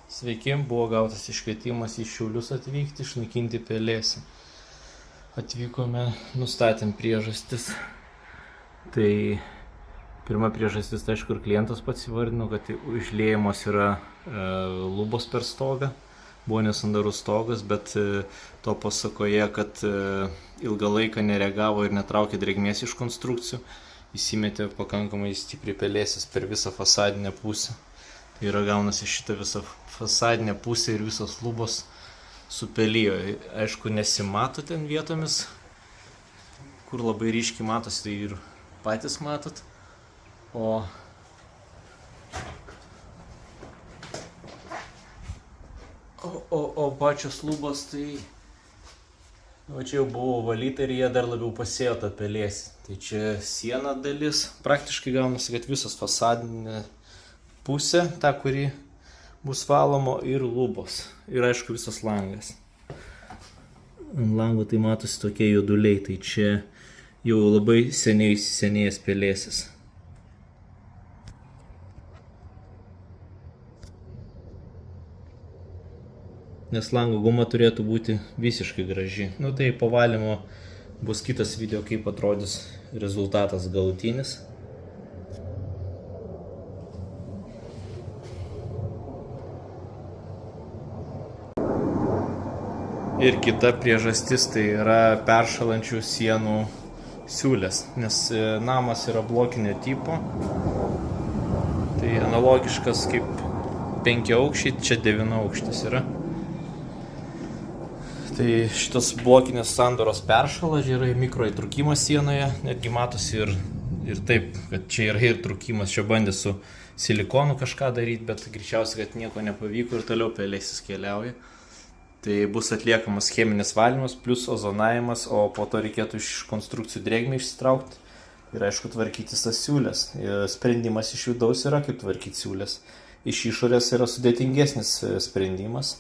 Sveiki, buvo gautas iškvietimas į Šiaulius atvykti, išnaikinti pelėsį. Atvykome, nustatėm priežastis. Tai pirma priežastis, tai aišku, ir klientas pats įvardino, kad užliejamos yra lubos per stogą. Buvo nesandarus stogas, bet to pasakoje, kad ilgą laiką nereagavo ir netraukė drėgmės iš konstrukcijų. Įsimetė pakankamai stipriai pelėsis per visą fasadinę pusę. Tai yra gaunasi šitą visą fasadinę pusę ir visos lubos supelijo. Aišku, nesimato ten vietomis, kur labai ryškiai matosi, tai ir patys matot. O pačios lubos, tai čia jau buvo valyta ir jie dar labiau pasėjo tą pelėsį. Tai čia siena dalis, praktiškai gaunasi, kad visas fasadinė pusė, ta, kuri bus valomo, ir lubos. Ir aišku, visas langas. Ant lango tai matosi tokie juoduliai, tai čia jau labai seniai įsisenėjęs pelėsis. Nes lango guma turėtų būti visiškai graži. Tai po valymo bus kitas video, kaip atrodys rezultatas galutinis. Ir kita priežastis tai yra peršalančių sienų siūlės, nes namas yra blokinio tipo. Tai analogiškas kaip 5 aukščiai, čia 9 aukštis yra. Tai šitas blokinės sandaros peršala, yra mikro įtrukimas sienoje, netgi matosi ir taip, kad čia yra ir trukimas. Čia bandė su silikonu kažką daryti, bet greičiausiai, kad nieko nepavyko ir toliau pelėsis keliauja. Tai bus atliekamas cheminis valymas plus ozonavimas, o po to reikėtų iš konstrukcijų drėgmę išsitraukti ir aišku tvarkytis tas siūlės. Sprendimas iš vidaus yra kaip tvarkyti siūlės. Iš išorės yra sudėtingesnis sprendimas.